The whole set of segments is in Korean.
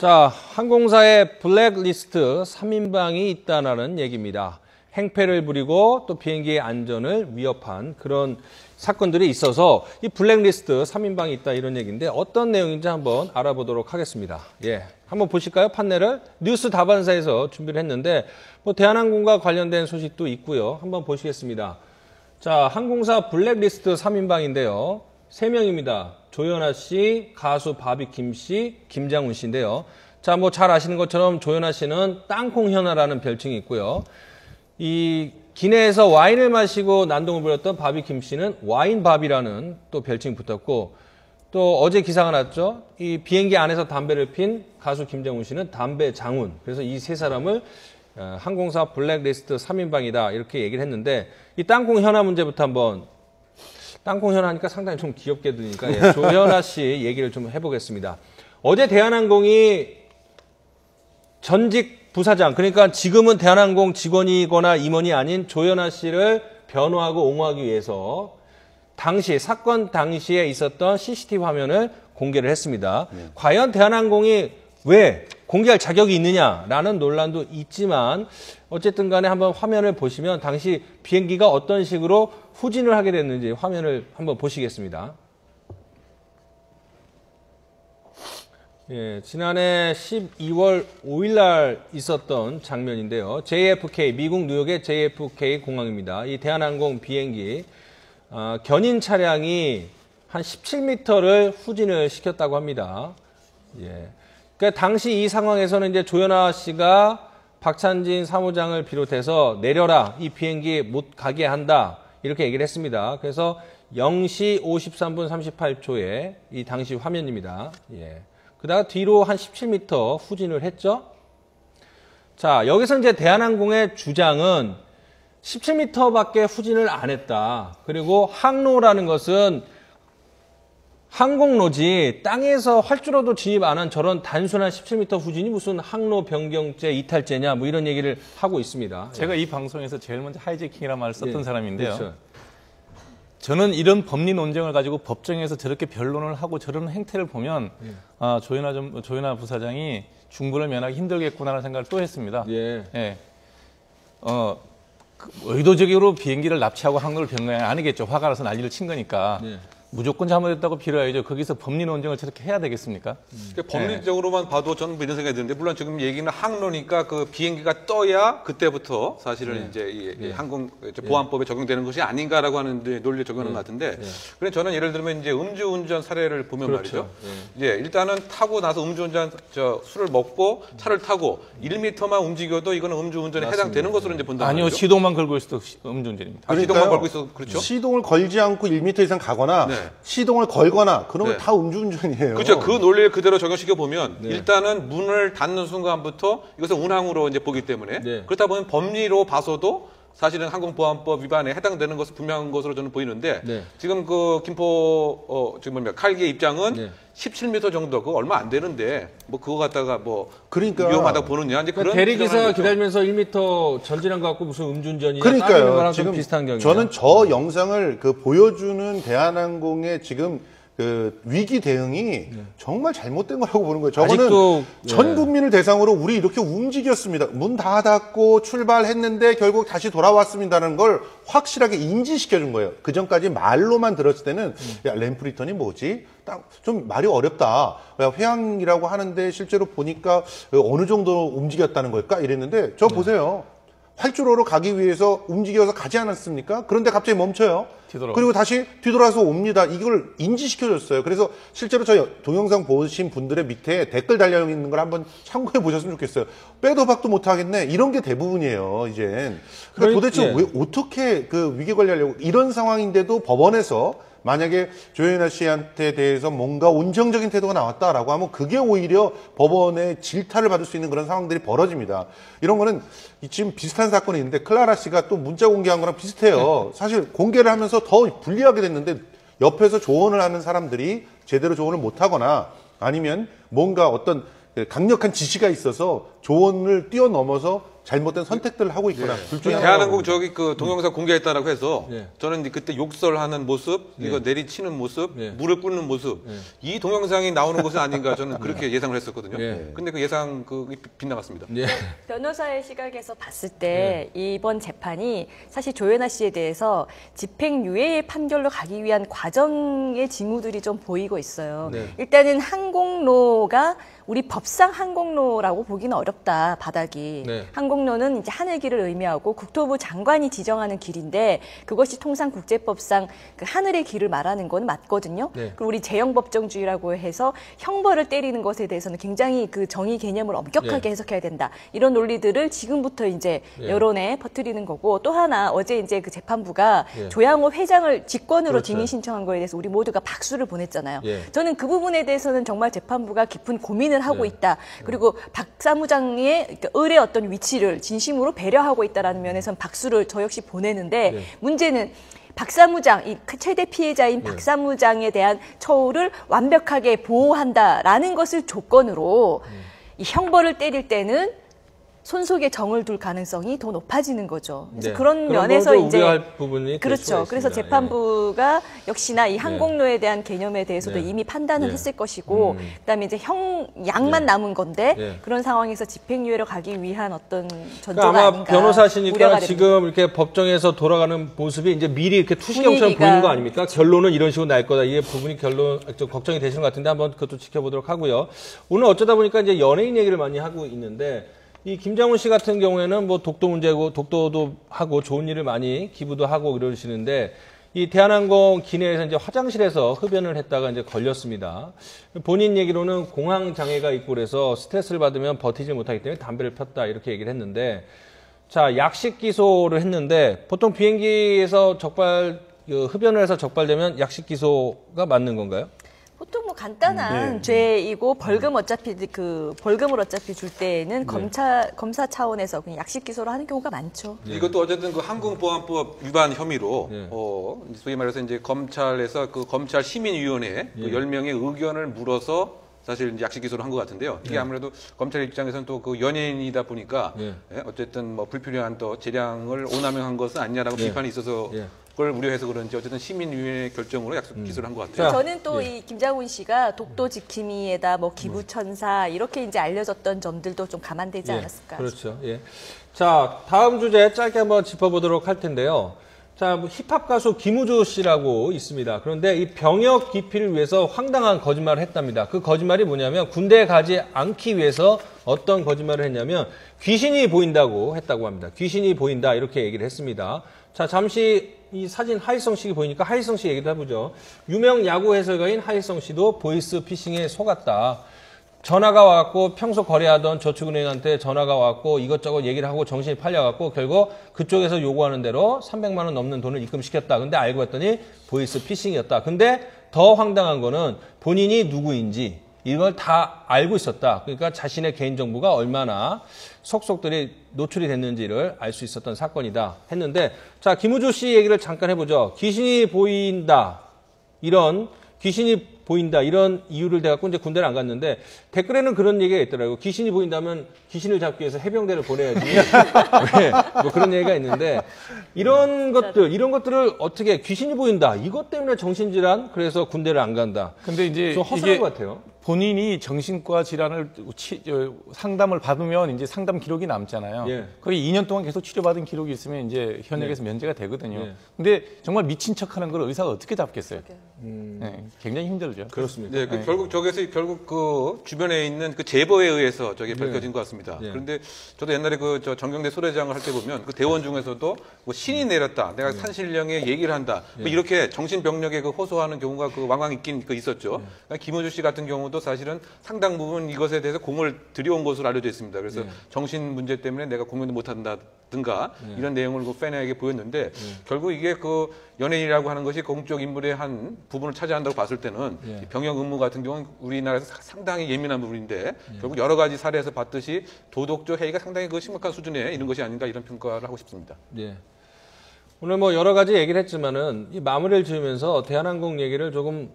자, 항공사의 블랙리스트 3인방이 있다는 얘기입니다. 행패를 부리고 또 비행기의 안전을 위협한 그런 사건들이 있어서 이 블랙리스트 3인방이 있다 이런 얘기인데 어떤 내용인지 한번 알아보도록 하겠습니다. 예, 한번 보실까요? 판넬을 뉴스 다반사에서 준비를 했는데 뭐 대한항공과 관련된 소식도 있고요. 한번 보시겠습니다. 자, 항공사 블랙리스트 3인방인데요. 3명입니다. 조연아 씨, 가수 바비 김 씨, 김장훈 씨인데요. 자, 뭐 잘 아시는 것처럼 조연아 씨는 땅콩 현아라는 별칭이 있고요. 이 기내에서 와인을 마시고 난동을 부렸던 바비 김 씨는 와인 바비라는 또 별칭이 붙었고, 또 어제 기사가 났죠. 이 비행기 안에서 담배를 핀 가수 김장훈 씨는 담배 장훈. 그래서 이 세 사람을 항공사 블랙리스트 3인방이다 이렇게 얘기를 했는데, 이 땅콩 현아 문제부터 한번, 땅콩 현아 하니까 상당히 좀 귀엽게 들으니까 예, 조연아 씨 얘기를 좀 해보겠습니다. 어제 대한항공이 전직 부사장, 그러니까 지금은 대한항공 직원이거나 임원이 아닌 조연아 씨를 변호하고 옹호하기 위해서 당시 사건 당시에 있었던 CCTV 화면을 공개를 했습니다. 과연 대한항공이 왜 공개할 자격이 있느냐라는 논란도 있지만 어쨌든 간에 한번 화면을 보시면 당시 비행기가 어떤 식으로 후진을 하게 됐는지 화면을 한번 보시겠습니다. 예, 지난해 12월 5일 날 있었던 장면인데요. JFK, 미국 뉴욕의 JFK 공항입니다. 이 대한항공 비행기 견인 차량이 한 17m를 후진을 시켰다고 합니다. 예. 그러니까 당시 이 상황에서는 이제 조연아 씨가 박찬진 사무장을 비롯해서 내려라, 이 비행기 못 가게 한다 이렇게 얘기를 했습니다. 그래서 0시 53분 38초에 이 당시 화면입니다. 예. 그다가 뒤로 한 17m 후진을 했죠. 자, 여기서 이제 대한항공의 주장은 17m밖에 후진을 안 했다. 그리고 항로라는 것은 항공로지 땅에서 활주로도 진입 안 한 저런 단순한 17m 후진이 무슨 항로 변경죄, 이탈죄냐 뭐 이런 얘기를 하고 있습니다. 제가 이 방송에서 제일 먼저 하이제킹이라는 말을 썼던 사람인데요. 그렇죠. 저는 이런 법리 논쟁을 가지고 법정에서 저렇게 변론을 하고 저런 행태를 보면 아, 조연아 부사장이 중분을 면하기 힘들겠구나라는 생각을 또 했습니다. 예. 예. 의도적으로 비행기를 납치하고 항로를 변경이 아니겠죠. 화가 나서 난리를 친 거니까. 예. 무조건 잘못했다고 빌어야죠. 거기서 법리 논쟁을 저렇게 해야 되겠습니까? 그러니까 법리적으로만 봐도 저는 이런 생각이 드는데, 물론 지금 얘기는 항로니까 그 비행기가 떠야 그때부터 사실은 이제 이 항공 보안법에 적용되는 것이 아닌가라고 하는 논리에 적용하는 것 같은데, 그래 저는 예를 들면 이제 음주운전 사례를 보면 그렇죠. 말이죠. 이제 일단은 타고 나서 음주운전 술을 먹고 차를 타고 1m만 움직여도 이거는 음주운전에 해당되는 것으로 이제 본다. 아니요, 시동만 걸고 있어도 음주운전입니다. 시동만 걸고 있어 그렇죠. 시동을 걸지 않고 1m 이상 가거나 시동을 걸거나 그러면 다 음주운전이에요. 그렇죠. 그 논리를 그대로 적용시켜 보면 일단은 문을 닫는 순간부터 이것을 운항으로 이제 보기 때문에 그렇다 보면 법리로 봐서도 사실은 항공보안법 위반에 해당되는 것은 분명한 것으로 저는 보이는데 지금 그 김포 지금 뭡니까 칼기의 입장은 17m 정도 그거 얼마 안 되는데 뭐 그거 갖다가 뭐 그러니까 위험하다고 보느냐 이제 그런 대리기사 기다리면서 1m 전진한 것 같고 무슨 음주운전이냐 그러니까요. 거랑 지금 좀 비슷한 경우예요. 저는 저 영상을 보여주는 대한항공의 지금 그 위기 대응이 정말 잘못된 거라고 보는 거예요. 저거는 아직도, 전 국민을 대상으로 우리 이렇게 움직였습니다. 문 닫았고 출발했는데 결국 다시 돌아왔습니다라는 걸 확실하게 인지시켜 준 거예요. 그 전까지 말로만 들었을 때는 야, 램프 리턴이 뭐지? 좀 말이 어렵다. 회항이라고 하는데 실제로 보니까 어느 정도 움직였다는 걸까? 이랬는데 저 보세요. 활주로로 가기 위해서 움직여서 가지 않았습니까? 그런데 갑자기 멈춰요. 그리고 다시 뒤돌아서 옵니다. 이걸 인지시켜줬어요. 그래서 실제로 저희 동영상 보신 분들의 밑에 댓글 달려 있는 걸 한번 참고해 보셨으면 좋겠어요. 빼도 박도 못 하겠네. 이런 게 대부분이에요, 이젠. 그러니까 도대체 왜 어떻게 그 위기 관리하려고 이런 상황인데도 법원에서 만약에 조연아 씨한테 대해서 뭔가 온정적인 태도가 나왔다라고 하면 그게 오히려 법원의 질타를 받을 수 있는 그런 상황들이 벌어집니다. 이런 거는 지금 비슷한 사건이 있는데 클라라 씨가 또 문자 공개한 거랑 비슷해요. 사실 공개를 하면서 더 불리하게 됐는데 옆에서 조언을 하는 사람들이 제대로 조언을 못 하거나 아니면 뭔가 어떤 강력한 지시가 있어서 조언을 뛰어넘어서 잘못된 선택들을 하고 있거나 둘 중에 대한항공 저기 그 동영상 공개했다라고 해서 예. 저는 이제 그때 욕설하는 모습, 이거 내리치는 모습, 예. 무릎 꿇는 모습 이 동영상이 나오는 것은 아닌가 저는 그렇게 예상을 했었거든요. 예. 근데 그 예상 빗나갔습니다. 예. 변호사의 시각에서 봤을 때 이번 재판이 사실 조현아 씨에 대해서 집행유예의 판결로 가기 위한 과정의 징후들이 좀 보이고 있어요. 네. 일단은 항공로가 우리 법상 항공로라고 보기는 어렵다, 바닥이. 네. 항공로는 이제 하늘길을 의미하고 국토부 장관이 지정하는 길인데 그것이 통상 국제법상 그 하늘의 길을 말하는 건 맞거든요. 네. 그리고 우리 재형법정주의라고 해서 형벌을 때리는 것에 대해서는 굉장히 그 정의 개념을 엄격하게 네. 해석해야 된다. 이런 논리들을 지금부터 이제 네. 여론에 퍼뜨리는 거고 또 하나 어제 이제 그 재판부가 네. 조양호 회장을 직권으로 그렇죠. 증인 신청한 거에 대해서 우리 모두가 박수를 보냈잖아요. 예. 저는 그 부분에 대해서는 정말 재판부가 깊은 고민을 하고 네. 있다. 그리고 박 사무장의 을의 어떤 위치를 진심으로 배려하고 있다라는 면에서는 박수를 저 역시 보내는데 네. 문제는 박 사무장, 이 최대 피해자인 박 사무장에 대한 처우를 완벽하게 보호한다라는 것을 조건으로 이 형벌을 때릴 때는 손속에 정을 둘 가능성이 더 높아지는 거죠. 그래서 네. 그런 그런 면에서 걸 좀 이제 우려할 부분이 될 수가 그렇죠. 그래서 있습니다. 재판부가 역시나 이 항공로에 대한 개념에 대해서도 네. 이미 판단을 네. 했을 것이고 그다음에 이제 양만 남은 건데 네. 그런 상황에서 집행유예로 가기 위한 어떤 전조가 그러니까 아마 아닌가 변호사시니까 우려가 지금 이렇게 법정에서 돌아가는 모습이 이제 미리 이렇게 투시경처럼 분위기가- 보이는 거 아닙니까? 결론은 이런 식으로 날 거다. 이게 부분이 좀 걱정이 되시는 것 같은데 한번 그것도 지켜보도록 하고요. 오늘 어쩌다 보니까 이제 연예인 얘기를 많이 하고 있는데 이 김장훈 씨 같은 경우에는 뭐 독도 문제고 독도도 하고 좋은 일을 많이 기부도 하고 이러시는데 이 대한항공 기내에서 이제 화장실에서 흡연을 했다가 이제 걸렸습니다. 본인 얘기로는 공황 장애가 있고 그래서 스트레스를 받으면 버티지 못하기 때문에 담배를 폈다 이렇게 얘기를 했는데 자, 약식 기소를 했는데 보통 비행기에서 흡연을 해서 적발되면 약식 기소가 맞는 건가요? 보통 뭐 간단한 죄이고 벌금을 어차피 줄 때에는 검사 차원에서 그냥 약식 기소를 하는 경우가 많죠. 이것도 어쨌든 그 항공보안법 위반 혐의로 네. 소위 말해서 이제 검찰에서 그 검찰 시민위원회 그 10명의 의견을 물어서 사실 이제 약식 기소를 한 것 같은데요. 이게 아무래도 검찰 입장에서는 또 그 연예인이다 보니까 어쨌든 뭐 불필요한 또 재량을 오남용한 것은 아니냐라고 비판이 있어서 그걸 우려해서 그런지 어쨌든 시민위원회 결정으로 약식 기소를 한 것 같아요. 저는 또 이 김장훈 씨가 독도 지킴이에다 뭐 기부천사 이렇게 이제 알려졌던 점들도 좀 감안되지 않았을까. 그렇죠. 예. 자, 다음 주제 짧게 한번 짚어보도록 할 텐데요. 자, 뭐 힙합 가수 김우주 씨라고 있습니다. 그런데 이 병역 기피를 위해서 황당한 거짓말을 했답니다. 그 거짓말이 뭐냐면 군대에 가지 않기 위해서 어떤 거짓말을 했냐면 귀신이 보인다고 했다고 합니다. 귀신이 보인다 이렇게 얘기를 했습니다. 자, 잠시 이 사진 하일성 씨 보이니까 하일성 씨 얘기도 해보죠. 유명 야구 해설가인 하일성 씨도 보이스 피싱에 속았다. 전화가 와갖고 평소 거래하던 저축은행한테 전화가 왔고 이것저것 얘기를 하고 정신이 팔려갖고 결국 그쪽에서 요구하는 대로 300만 원 넘는 돈을 입금시켰다. 근데 알고 봤더니 보이스 피싱이었다. 근데 더 황당한 거는 본인이 누구인지 이걸 다 알고 있었다. 그러니까 자신의 개인정보가 얼마나 속속들이 노출이 됐는지를 알 수 있었던 사건이다 했는데 자, 김우주 씨 얘기를 잠깐 해보죠. 귀신이 보인다. 이런 이유를 대갖고 이제 군대를 안 갔는데 댓글에는 그런 얘기가 있더라고요. 귀신이 보인다면 귀신을 잡기 위해서 해병대를 보내야지. 네, 뭐 그런 얘기가 있는데 이런 것들을 어떻게 귀신이 보인다. 이것 때문에 정신질환 그래서 군대를 안 간다. 근데 이제 좀 허술한 것 같아요. 본인이 정신과 질환을 상담을 받으면 이제 상담 기록이 남잖아요. 예. 거의 2년 동안 계속 치료받은 기록이 있으면 이제 현역에서 면제가 되거든요. 예. 근데 정말 미친 척하는 걸 의사가 어떻게 잡겠어요? 네, 굉장히 힘들죠. 그렇습니다. 네, 결국 그 주변에 있는 그 제보에 의해서 저게 밝혀진 것 같습니다. 네. 그런데 저도 옛날에 저 정경대 소대장을 할 때 보면 그 대원 중에서도 뭐 신이 내렸다, 내가 산신령에 얘기를 한다, 뭐 이렇게 정신병력에 그 호소하는 경우가 그 왕왕 있긴 있었죠. 그러니까 김우주 씨 같은 경우도 사실은 상당 부분 이것에 대해서 공을 들여온 것으로 알려져 있습니다. 그래서 정신 문제 때문에 내가 공연도 못한다든가 이런 내용을 그 팬에게 보였는데 결국 이게 그 연예인이라고 하는 것이 공적 인물의 한 부분을 차지한다고 봤을 때는 이 병역 의무 같은 경우는 우리나라에서 상당히 예민한 부분인데 결국 여러 가지 사례에서 봤듯이 도덕적 해이가 상당히 그 심각한 수준에 이런 것이 아닌가 이런 평가를 하고 싶습니다. 예. 오늘 뭐 여러 가지 얘기를 했지만은 이 마무리를 지으면서 대한항공 얘기를 조금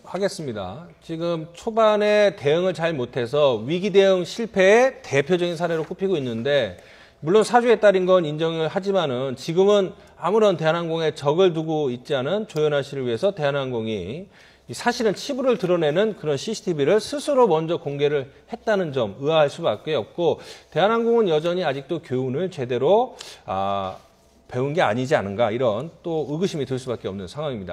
하겠습니다. 지금 초반에 대응을 잘 못해서 위기 대응 실패의 대표적인 사례로 꼽히고 있는데 물론 사주에 따른 건 인정을 하지만은 지금은 아무런 대한항공에 적을 두고 있지 않은 조현아 씨를 위해서 대한항공이 사실은 치부를 드러내는 그런 CCTV를 스스로 먼저 공개를 했다는 점 의아할 수밖에 없고, 대한항공은 여전히 아직도 교훈을 제대로 배운 게 아니지 않은가, 이런 또 의구심이 들 수밖에 없는 상황입니다.